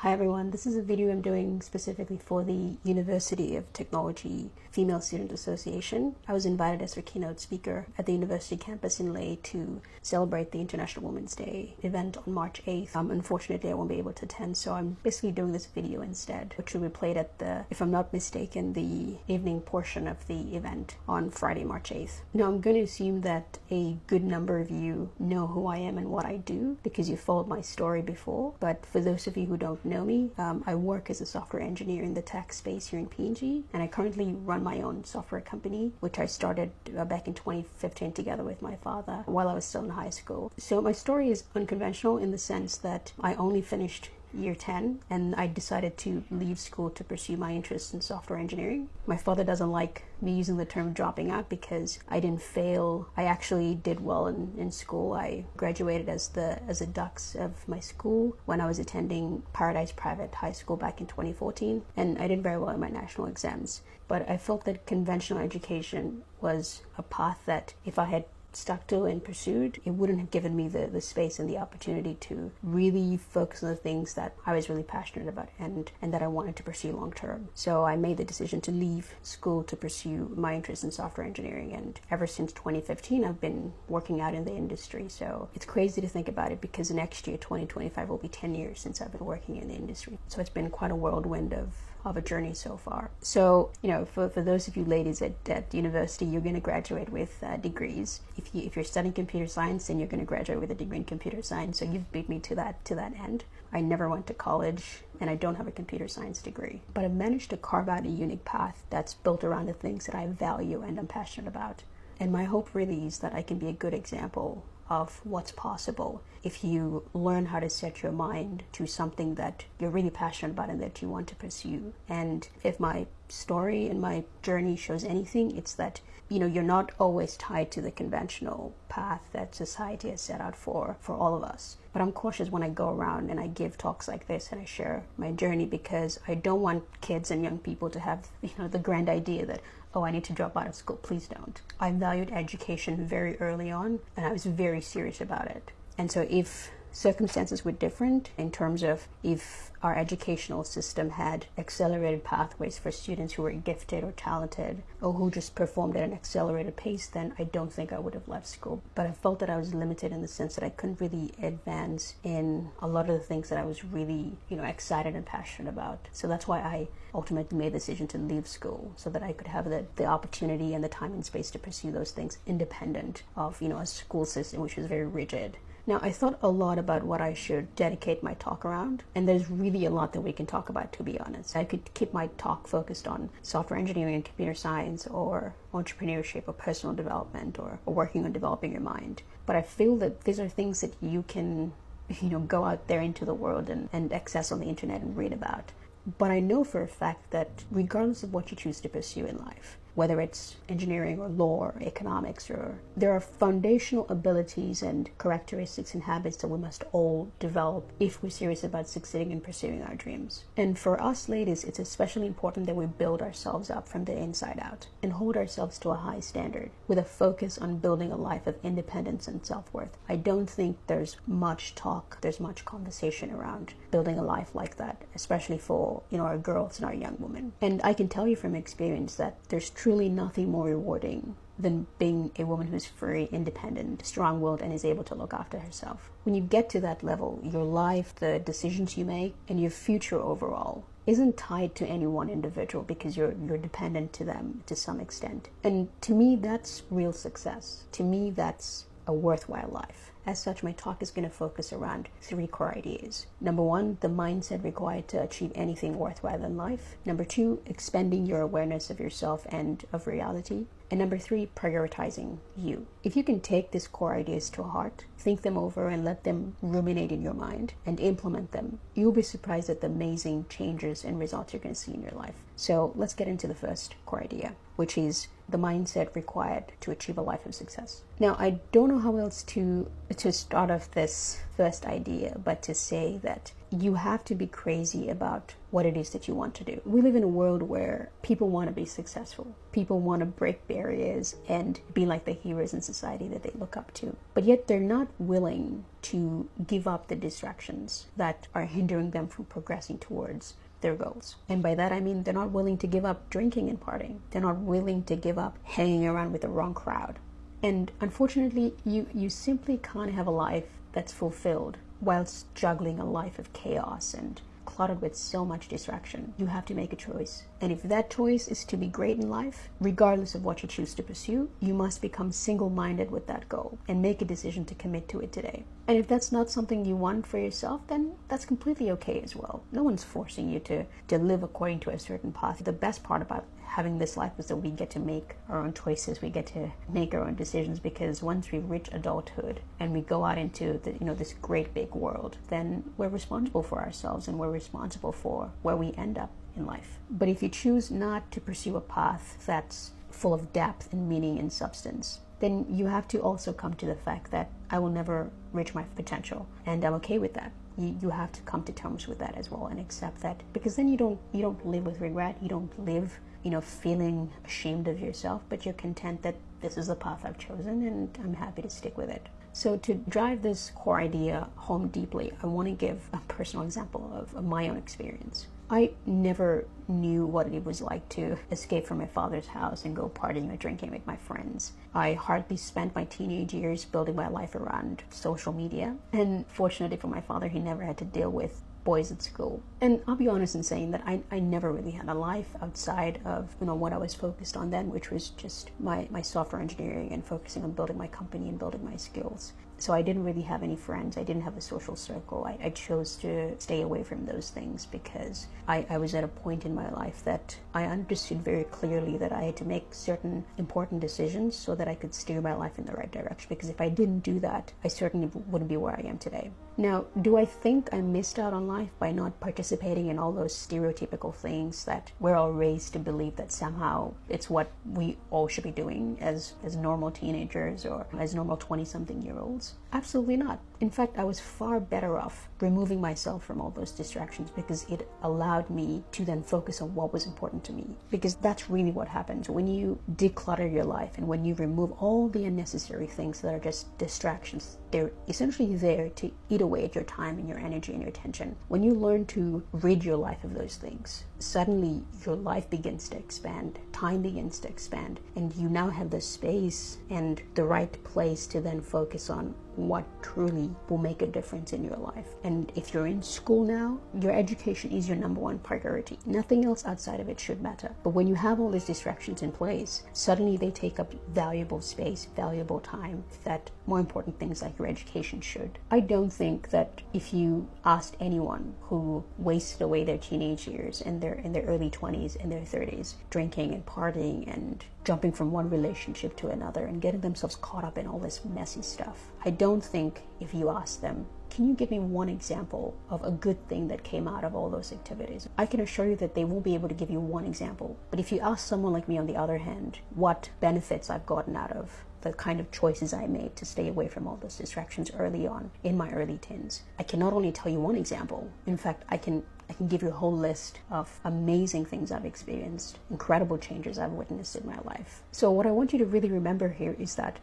Hi everyone, this is a video I'm doing specifically for the University of Technology Female Student Association. I was invited as their keynote speaker at the university campus in Leh to celebrate the International Women's Day event on March 8th. Unfortunately, I won't be able to attend, so I'm basically doing this video instead, which will be played at the, if I'm not mistaken, the evening portion of the event on Friday, March 8th. Now, I'm going to assume that a good number of you know who I am and what I do because you followed my story before, but for those of you who don't know me, I work as a software engineer in the tech space here in PNG, and I currently run my own software company, which I started back in 2015 together with my father while I was still in high school. So my story is unconventional in the sense that I only finished year 10 and I decided to leave school to pursue my interest in software engineering. My father doesn't like me using the term dropping out because I didn't fail. I actually did well in school. I graduated as a dux of my school when I was attending Paradise Private High School back in 2014, and I did very well in my national exams. But I felt that conventional education was a path that if I had stuck to and pursued, it wouldn't have given me the space and the opportunity to really focus on the things that I was really passionate about and that I wanted to pursue long term. So I made the decision to leave school to pursue my interest in software engineering, and ever since 2015 I've been working out in the industry. So it's crazy to think about it because next year, 2025, will be 10 years since I've been working in the industry. So it's been quite a whirlwind of a journey so far. So, you know, for those of you ladies at university, you're going to graduate with degrees. If you're studying computer science, then you're going to graduate with a degree in computer science. So you've beat me to that end. I never went to college and I don't have a computer science degree, but I've managed to carve out a unique path that's built around the things that I value and I'm passionate about. And my hope really is that I can be a good example of what's possible if you learn how to set your mind to something that you're really passionate about and that you want to pursue. And if my story and my journey shows anything, it's that, you know, you're not always tied to the conventional path that society has set out for all of us. But I'm cautious when I go around and I give talks like this and I share my journey because I don't want kids and young people to have, you know, the grand idea that, oh, I need to drop out of school. Please don't. I valued education very early on and I was very serious about it. And so if circumstances were different in terms of if our educational system had accelerated pathways for students who were gifted or talented or who just performed at an accelerated pace, then I don't think I would have left school. But I felt that I was limited in the sense that I couldn't really advance in a lot of the things that I was really, you know, excited and passionate about. So that's why I ultimately made the decision to leave school so that I could have the opportunity and the time and space to pursue those things independent of, you know, a school system which was very rigid. Now, I thought a lot about what I should dedicate my talk around, and there's really a lot that we can talk about, to be honest. I could keep my talk focused on software engineering and computer science or entrepreneurship or personal development or working on developing your mind. But I feel that these are things that you can, you know, go out there into the world and access on the internet and read about. But I know for a fact that regardless of what you choose to pursue in life, whether it's engineering or law or economics, or there are foundational abilities and characteristics and habits that we must all develop if we're serious about succeeding in pursuing our dreams. And for us ladies, it's especially important that we build ourselves up from the inside out and hold ourselves to a high standard with a focus on building a life of independence and self-worth. I don't think there's much talk, there's much conversation around building a life like that, especially for, you know, our girls and our young women. And I can tell you from experience that there's truly nothing more rewarding than being a woman who's free, independent, strong-willed, and is able to look after herself. When you get to that level, your life, the decisions you make, and your future overall isn't tied to any one individual because you're dependent to them to some extent. And to me, that's real success. To me, that's a worthwhile life. As such, my talk is going to focus around 3 core ideas. Number 1, the mindset required to achieve anything worthwhile in life. Number 2, expanding your awareness of yourself and of reality. And number 3, prioritizing you. If you can take these core ideas to heart, think them over and let them ruminate in your mind and implement them, you'll be surprised at the amazing changes and results you're going to see in your life. So let's get into the first core idea, which is the mindset required to achieve a life of success. Now, I don't know how else to start off this first idea, but to say that you have to be crazy about what it is that you want to do. We live in a world where people want to be successful. People want to break barriers and be like the heroes in society that they look up to. But yet they're not willing to give up the distractions that are hindering them from progressing towards their goals. And by that I mean they're not willing to give up drinking and partying. They're not willing to give up hanging around with the wrong crowd. And unfortunately, you simply can't have a life that's fulfilled whilst juggling a life of chaos and cluttered with so much distraction. You have to make a choice. And if that choice is to be great in life, regardless of what you choose to pursue, you must become single-minded with that goal and make a decision to commit to it today. And if that's not something you want for yourself, then that's completely okay as well. No one's forcing you to live according to a certain path. The best part about having this life is that we get to make our own choices. We get to make our own decisions, because once we reach adulthood and we go out into this great big world, then we're responsible for ourselves and we're responsible for where we end up in life. But if you choose not to pursue a path that's full of depth and meaning and substance, then you have to also come to the fact that I will never reach my potential, and I'm okay with that. You have to come to terms with that as well and accept that, because then you don't live with regret. You don't live feeling ashamed of yourself, but you're content that this is the path I've chosen and I'm happy to stick with it. So to drive this core idea home deeply, I want to give a personal example of my own experience. I never knew what it was like to escape from my father's house and go partying or drinking with my friends. I hardly spent my teenage years building my life around social media. And fortunately for my father, he never had to deal with boys at school. And I'll be honest in saying that I never really had a life outside of what I was focused on then, which was just my software engineering and focusing on building my company and building my skills. So I didn't really have any friends. I didn't have a social circle. I chose to stay away from those things because I was at a point in my life that I understood very clearly that I had to make certain important decisions so that I could steer my life in the right direction. Because if I didn't do that, I certainly wouldn't be where I am today. Now, do I think I missed out on life by not participating in all those stereotypical things that we're all raised to believe that somehow it's what we all should be doing as normal teenagers or as normal 20-something-year-olds? Absolutely not. In fact, I was far better off removing myself from all those distractions, because it allowed me to then focus on what was important to me. Because that's really what happens when you declutter your life and when you remove all the unnecessary things that are just distractions. They're essentially there to eat away at your time and your energy and your attention. When you learn to rid your life of those things, suddenly your life begins to expand, time begins to expand, and you now have the space and the right place to then focus on what truly will make a difference in your life. And if you're in school now, your education is your number one priority. Nothing else outside of it should matter. But when you have all these distractions in place, suddenly they take up valuable space, valuable time that more important things like your education should. I don't think that if you asked anyone who wasted away their teenage years and in their early 20s and their 30s, drinking and partying and jumping from one relationship to another and getting themselves caught up in all this messy stuff, I don't think if you ask them, can you give me one example of a good thing that came out of all those activities? I can assure you that they won't be able to give you one example. But if you ask someone like me on the other hand, what benefits I've gotten out of the kind of choices I made to stay away from all those distractions early on in my early teens, I can not only tell you one example, in fact, I can give you a whole list of amazing things I've experienced, incredible changes I've witnessed in my life. So what I want you to really remember here is that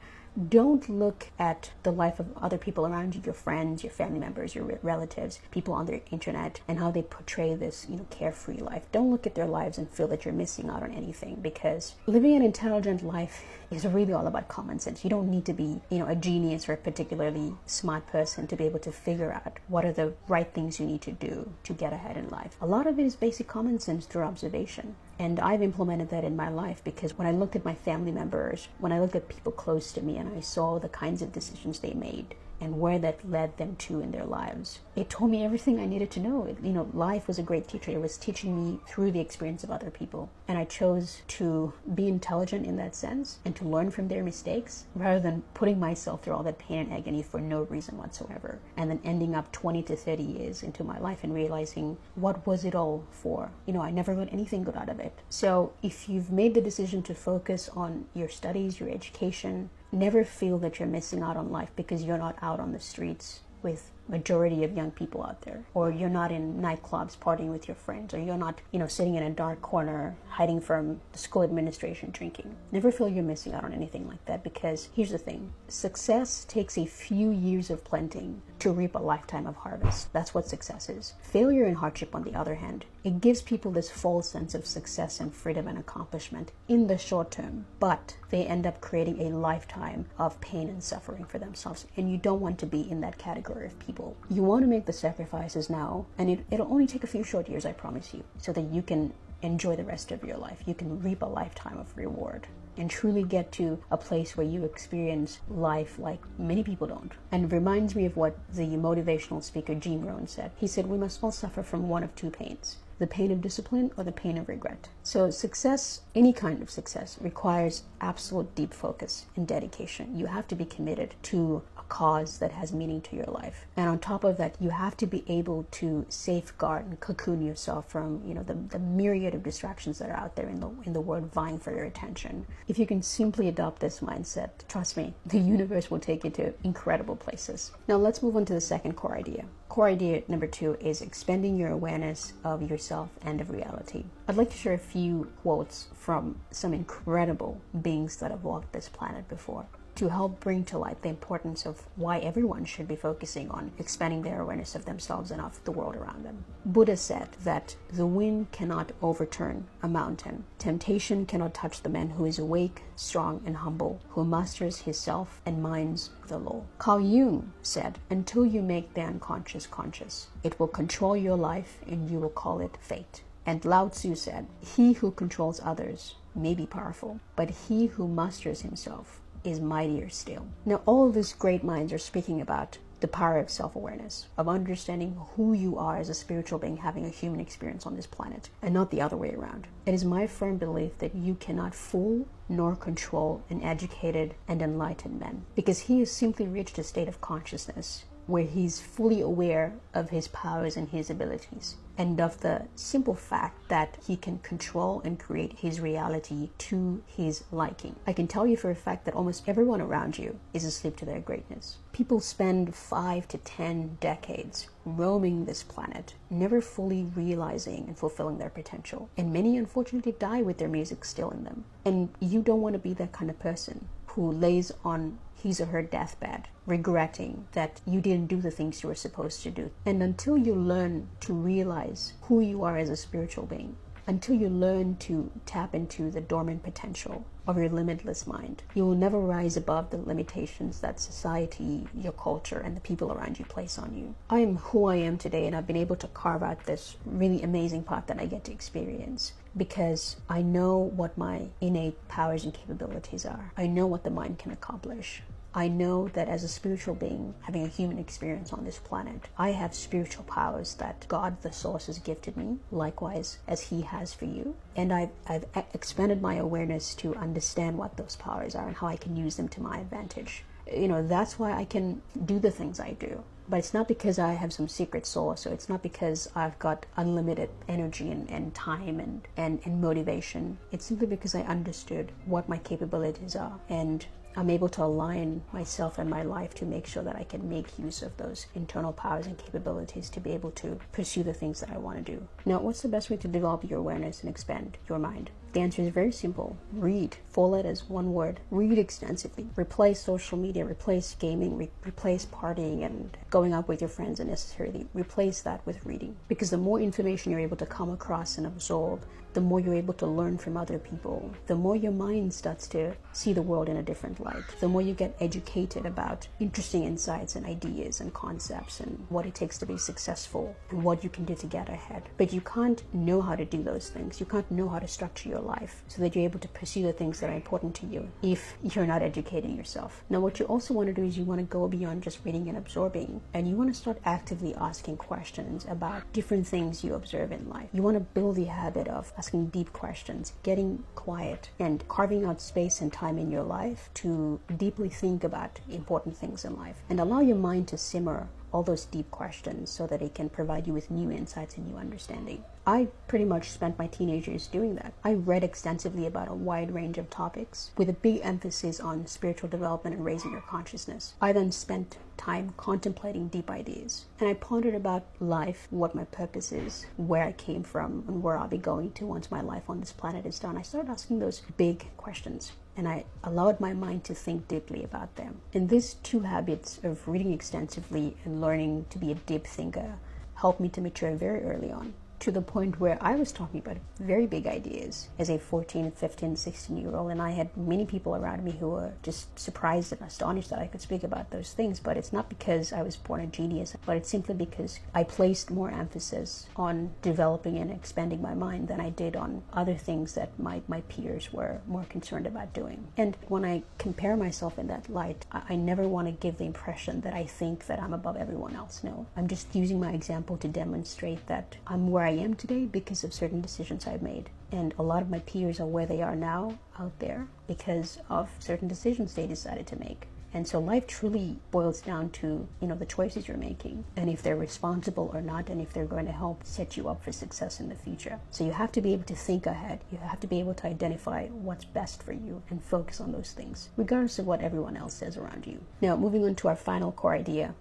don't look at the life of other people around you, your friends, your family members, your relatives, people on the internet, and how they portray this, carefree life. Don't look at their lives and feel that you're missing out on anything, because living an intelligent life is really all about common sense. You don't need to be, a genius or a particularly smart person to be able to figure out what are the right things you need to do to get ahead in life. A lot of it is basic common sense through observation. And I've implemented that in my life, because when I looked at my family members, when I looked at people close to me and I saw the kinds of decisions they made and where that led them to in their lives, it told me everything I needed to know. Life was a great teacher. It was teaching me through the experience of other people. And I chose to be intelligent in that sense and to learn from their mistakes rather than putting myself through all that pain and agony for no reason whatsoever. And then ending up 20 to 30 years into my life and realizing, what was it all for? I never got anything good out of it. So if you've made the decision to focus on your studies, your education, never feel that you're missing out on life because you're not out on the streets with majority of young people out there, or you're not in nightclubs partying with your friends, or you're not, sitting in a dark corner hiding from the school administration drinking. Never feel you're missing out on anything like that, because here's the thing: success takes a few years of planting to reap a lifetime of harvest. That's what success is. Failure and hardship, on the other hand, it gives people this false sense of success and freedom and accomplishment in the short term, but they end up creating a lifetime of pain and suffering for themselves, and you don't want to be in that category of people. You want to make the sacrifices now, and it'll only take a few short years, I promise you, so that you can enjoy the rest of your life. You can reap a lifetime of reward and truly get to a place where you experience life like many people don't. And it reminds me of what the motivational speaker Gene Rohn said. He said, we must all suffer from one of two pains: the pain of discipline or the pain of regret. So success, any kind of success, requires absolute deep focus and dedication. You have to be committed to a cause that has meaning to your life. And on top of that, you have to be able to safeguard and cocoon yourself from, the myriad of distractions that are out there in the world vying for your attention. If you can simply adopt this mindset, trust me, the universe will take you to incredible places. Now let's move on to the second core idea. Core idea number 2 is expanding your awareness of yourself and of reality. I'd like to share a few quotes from some incredible beings that have walked this planet before, to help bring to light the importance of why everyone should be focusing on expanding their awareness of themselves and of the world around them. Buddha said that the wind cannot overturn a mountain. Temptation cannot touch the man who is awake, strong, and humble, who masters his self and minds the law. Carl Jung said, until you make the unconscious conscious, it will control your life and you will call it fate. And Lao Tzu said, he who controls others may be powerful, but he who masters himself is mightier still. Now, all of these great minds are speaking about the power of self-awareness, of understanding who you are as a spiritual being having a human experience on this planet, and not the other way around. It is my firm belief that you cannot fool nor control an educated and enlightened man, because he has simply reached a state of consciousness where he's fully aware of his powers and his abilities, and of the simple fact that he can control and create his reality to his liking. I can tell you for a fact that almost everyone around you is asleep to their greatness. People spend 5 to 10 decades roaming this planet, never fully realizing and fulfilling their potential. And many unfortunately die with their music still in them. And you don't want to be that kind of person who lays on his or her deathbed regretting that you didn't do the things you were supposed to do. And until you learn to realize who you are as a spiritual being, until you learn to tap into the dormant potential of your limitless mind, you will never rise above the limitations that society, your culture, and the people around you place on you. I am who I am today, and I've been able to carve out this really amazing path that I get to experience because I know what my innate powers and capabilities are. I know what the mind can accomplish. I know that as a spiritual being having a human experience on this planet, I have spiritual powers that God the Source has gifted me, likewise as He has for you. And I've expanded my awareness to understand what those powers are and how I can use them to my advantage. That's why I can do the things I do. But it's not because I have some secret source, or it's not because I've got unlimited energy and time and motivation. It's simply because I understood what my capabilities are, and I'm able to align myself and my life to make sure that I can make use of those internal powers and capabilities to be able to pursue the things that I want to do. Now, what's the best way to develop your awareness and expand your mind? The answer is very simple. Read. 4 letters, 1 word. Read extensively. Replace social media, replace gaming, replace partying and going out with your friends unnecessarily. Replace that with reading. Because the more information you're able to come across and absorb, the more you're able to learn from other people, the more your mind starts to see the world in a different light, the more you get educated about interesting insights and ideas and concepts and what it takes to be successful and what you can do to get ahead. But you can't know how to do those things. You can't know how to structure your life so that you're able to pursue the things that are important to you if you're not educating yourself. Now, what you also want to do is you want to go beyond just reading and absorbing, and you want to start actively asking questions about different things you observe in life. You want to build the habit of asking deep questions, getting quiet, and carving out space and time in your life to deeply think about important things in life and allow your mind to simmer all those deep questions so that it can provide you with new insights and new understanding. I pretty much spent my teenage years doing that. I read extensively about a wide range of topics with a big emphasis on spiritual development and raising your consciousness. I then spent time contemplating deep ideas, and I pondered about life, what my purpose is, where I came from, and where I'll be going to once my life on this planet is done. I started asking those big questions, and I allowed my mind to think deeply about them. And these two habits of reading extensively and learning to be a deep thinker helped me to mature very early on, to the point where I was talking about very big ideas as a 14, 15, 16-year-old, and I had many people around me who were just surprised and astonished that I could speak about those things. But it's not because I was born a genius, but it's simply because I placed more emphasis on developing and expanding my mind than I did on other things that my peers were more concerned about doing. And when I compare myself in that light, I never want to give the impression that I think that I'm above everyone else. No, I'm just using my example to demonstrate that I'm where I am today because of certain decisions I've made. And a lot of my peers are where they are now out there because of certain decisions they decided to make. And so life truly boils down to, the choices you're making, and if they're responsible or not, and if they're going to help set you up for success in the future. So you have to be able to think ahead. You have to be able to identify what's best for you and focus on those things, regardless of what everyone else says around you. Now, moving on to our final core idea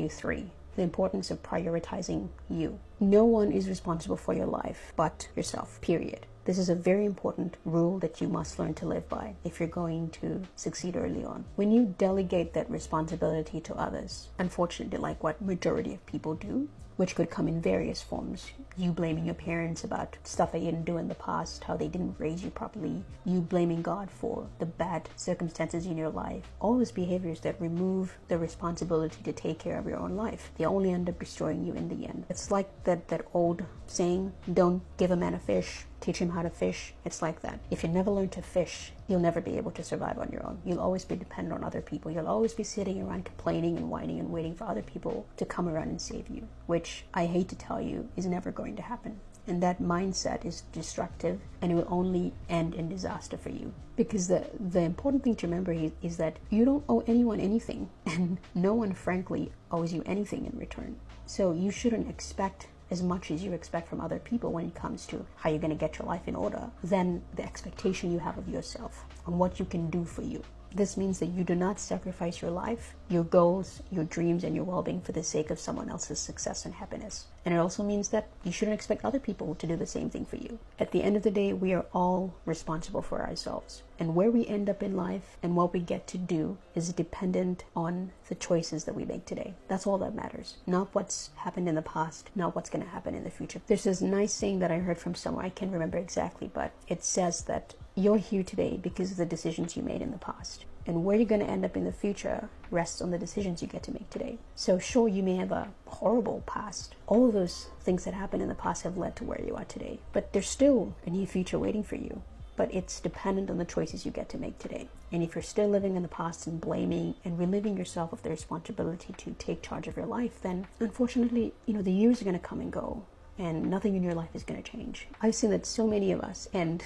3. The importance of prioritizing you. No one is responsible for your life but yourself, period. This is a very important rule that you must learn to live by if you're going to succeed early on. When you delegate that responsibility to others, unfortunately, like what majority of people do, which could come in various forms. You blaming your parents about stuff they didn't do in the past, how they didn't raise you properly, you blaming God for the bad circumstances in your life. All those behaviors that remove the responsibility to take care of your own life, they only end up destroying you in the end. It's like that old saying, don't give a man a fish, teach him how to fish. It's like that. If you never learn to fish, you'll never be able to survive on your own. You'll always be dependent on other people. You'll always be sitting around complaining and whining and waiting for other people to come around and save you, which I hate to tell you is never going to happen. And that mindset is destructive, and it will only end in disaster for you. Because the important thing to remember is that you don't owe anyone anything, and no one, frankly, owes you anything in return. So you shouldn't expect as much as you expect from other people when it comes to how you're going to get your life in order than the expectation you have of yourself on what you can do for you. This means that you do not sacrifice your life, your goals, your dreams, and your well-being for the sake of someone else's success and happiness. And it also means that you shouldn't expect other people to do the same thing for you. At the end of the day, we are all responsible for ourselves. And where we end up in life and what we get to do is dependent on the choices that we make today. That's all that matters. Not what's happened in the past, not what's going to happen in the future. There's this nice saying that I heard from somewhere, I can't remember exactly, but it says that you're here today because of the decisions you made in the past. And where you're going to end up in the future rests on the decisions you get to make today. So sure, you may have a horrible past. All of those things that happened in the past have led to where you are today. But there's still a new future waiting for you. But it's dependent on the choices you get to make today. And if you're still living in the past and blaming and relieving yourself of the responsibility to take charge of your life, then unfortunately, the years are going to come and go, and nothing in your life is going to change. I've seen that so many of us, and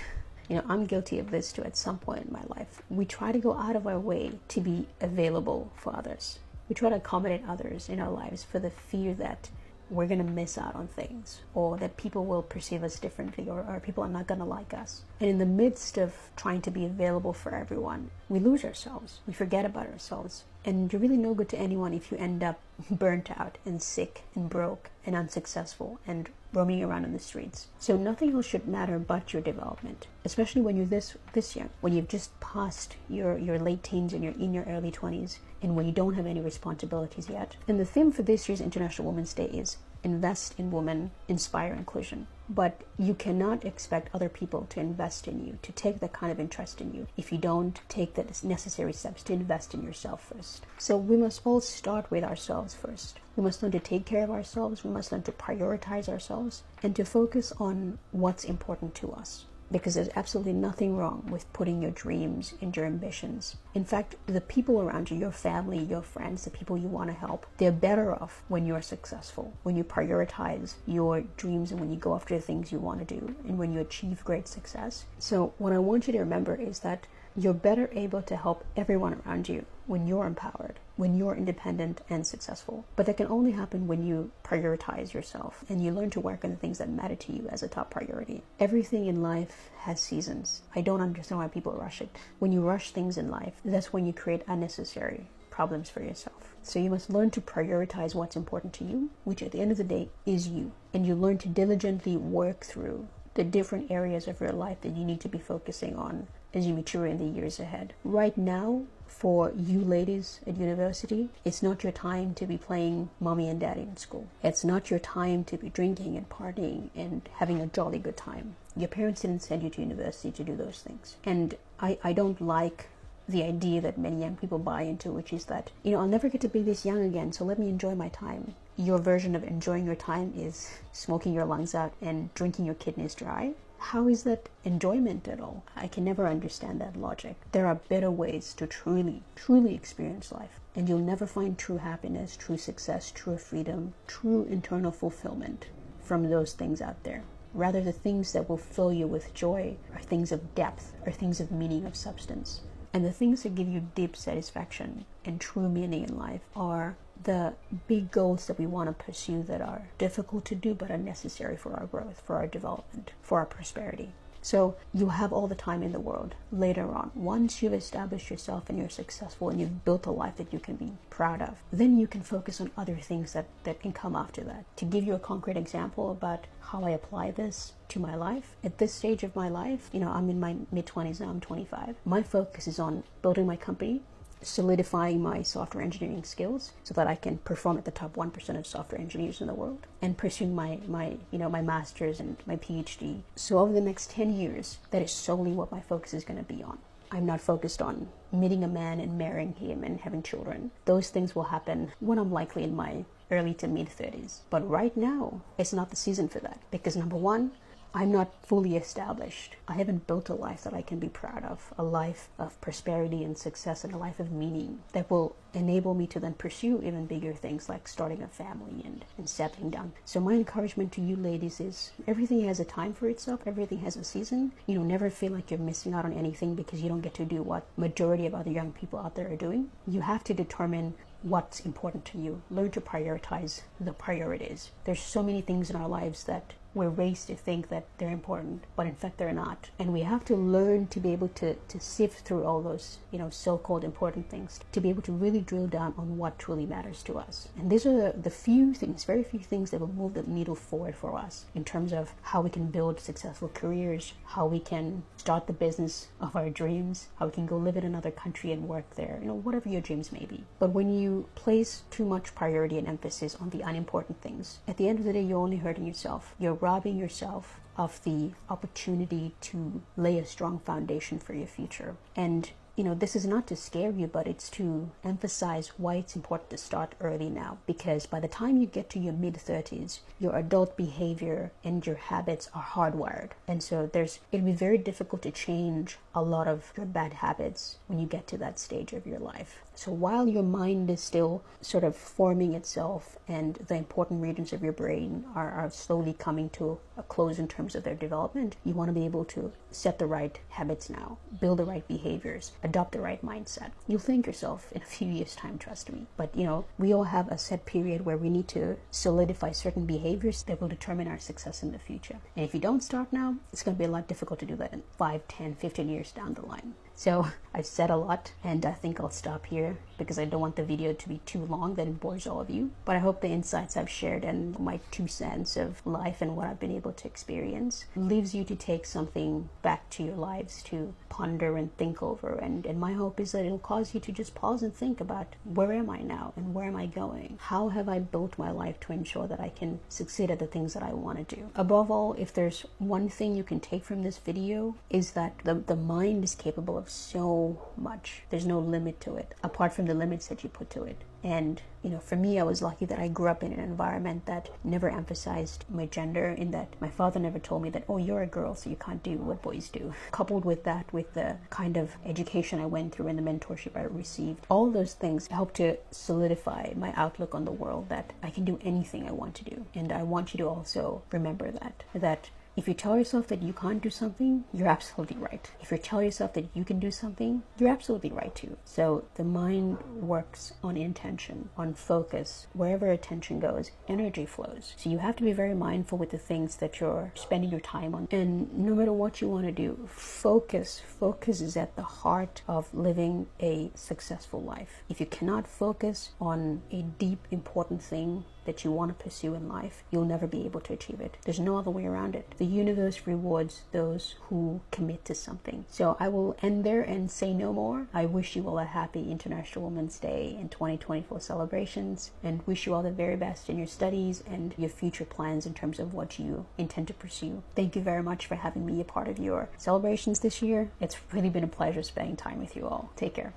I'm guilty of this too at some point in my life. We try to go out of our way to be available for others. We try to accommodate others in our lives for the fear that we're going to miss out on things, or that people will perceive us differently, or people are not going to like us. And in the midst of trying to be available for everyone, we lose ourselves. We forget about ourselves. And you're really no good to anyone if you end up burnt out and sick and broke and unsuccessful and roaming around in the streets. So nothing else should matter but your development, especially when you're this young, when you've just passed your late teens and you're in your early 20s, and when you don't have any responsibilities yet. And the theme for this year's International Women's Day is invest in women, inspire inclusion. But you cannot expect other people to invest in you, to take that kind of interest in you, if you don't take the necessary steps to invest in yourself first. So we must all start with ourselves first. We must learn to take care of ourselves. We must learn to prioritize ourselves and to focus on what's important to us. Because there's absolutely nothing wrong with putting your dreams and your ambitions. In fact, the people around you, your family, your friends, the people you want to help, they're better off when you're successful, when you prioritize your dreams and when you go after the things you want to do and when you achieve great success. So what I want you to remember is that you're better able to help everyone around you when you're empowered, when you're independent and successful. But that can only happen when you prioritize yourself and you learn to work on the things that matter to you as a top priority. Everything in life has seasons. I don't understand why people rush it. When you rush things in life, that's when you create unnecessary problems for yourself. So you must learn to prioritize what's important to you, which at the end of the day is you. And you learn to diligently work through the different areas of your life that you need to be focusing on as you mature in the years ahead. Right now, for you ladies at university, it's not your time to be playing mommy and daddy in school. It's not your time to be drinking and partying and having a jolly good time. Your parents didn't send you to university to do those things. And I don't like the idea that many young people buy into, which is that, I'll never get to be this young again, so let me enjoy my time. Your version of enjoying your time is smoking your lungs out and drinking your kidneys dry. How is that enjoyment at all? I can never understand that logic. There are better ways to truly, truly experience life. And you'll never find true happiness, true success, true freedom, true internal fulfillment from those things out there. Rather, the things that will fill you with joy are things of depth, are things of meaning, of substance. And the things that give you deep satisfaction and true meaning in life are the big goals that we want to pursue that are difficult to do but are necessary for our growth, for our development, for our prosperity. So you have all the time in the world later on. Once you've established yourself and you're successful and you've built a life that you can be proud of, then you can focus on other things that can come after that. To give you a concrete example about how I apply this to my life, at this stage of my life, I'm in my mid-20s now, I'm 25. My focus is on building my company, solidifying my software engineering skills so that I can perform at the top 1% of software engineers in the world, and pursuing my master's and my PhD. So over the next 10 years, that is solely what my focus is going to be on. I'm not focused on meeting a man and marrying him and having children. Those things will happen when I'm likely in my early to mid 30s. But right now, it's not the season for that, because number one, I'm not fully established. I haven't built a life that I can be proud of, a life of prosperity and success and a life of meaning that will enable me to then pursue even bigger things like starting a family and settling down. So my encouragement to you ladies is everything has a time for itself, everything has a season. Never feel like you're missing out on anything because you don't get to do what majority of other young people out there are doing. You have to determine what's important to you. Learn to prioritize the priorities. There's so many things in our lives that we're raised to think that they're important, but in fact they're not. And we have to learn to be able to sift through all those, so-called important things, to be able to really drill down on what truly matters to us. And these are the few things, very few things that will move the needle forward for us in terms of how we can build successful careers, how we can start the business of our dreams, how we can go live in another country and work there, whatever your dreams may be. But when you place too much priority and emphasis on the unimportant things, at the end of the day, you're only hurting yourself. You're robbing yourself of the opportunity to lay a strong foundation for your future. And this is not to scare you, but it's to emphasize why it's important to start early now. Because by the time you get to your mid-30s, your adult behavior and your habits are hardwired. And so it'll be very difficult to change a lot of your bad habits when you get to that stage of your life. So while your mind is still sort of forming itself and the important regions of your brain are slowly coming to a close in terms of their development, you want to be able to set the right habits now, build the right behaviors, adopt the right mindset. You'll thank yourself in a few years' time, trust me. But we all have a set period where we need to solidify certain behaviors that will determine our success in the future. And if you don't start now, it's going to be a lot difficult to do that in 5, 10, 15 years down the line. So I've said a lot, and I think I'll stop here because I don't want the video to be too long that it bores all of you. But I hope the insights I've shared and my 2 cents of life and what I've been able to experience leaves you to take something back to your lives to ponder and think over. And my hope is that it'll cause you to just pause and think about, where am I now and where am I going? How have I built my life to ensure that I can succeed at the things that I want to do? Above all, if there's one thing you can take from this video, is that the mind is capable of so much. There's no limit to it, apart from the limits that you put to it. And for me, I was lucky that I grew up in an environment that never emphasized my gender, in that my father never told me that, oh, you're a girl, so you can't do what boys do. Coupled with that, with the kind of education I went through and the mentorship I received, all those things helped to solidify my outlook on the world, that I can do anything I want to do. And I want you to also remember that If you tell yourself that you can't do something, you're absolutely right. If you tell yourself that you can do something, you're absolutely right too. So the mind works on intention, on focus. Wherever attention goes, energy flows. So you have to be very mindful with the things that you're spending your time on. And no matter what you want to do, focus. Focus is at the heart of living a successful life. If you cannot focus on a deep, important thing that you want to pursue in life, you'll never be able to achieve it. There's no other way around it. The universe rewards those who commit to something. So I will end there and say no more. I wish you all a happy International Women's Day and 2024 celebrations, and wish you all the very best in your studies and your future plans in terms of what you intend to pursue. Thank you very much for having me a part of your celebrations this year. It's really been a pleasure spending time with you all. Take care.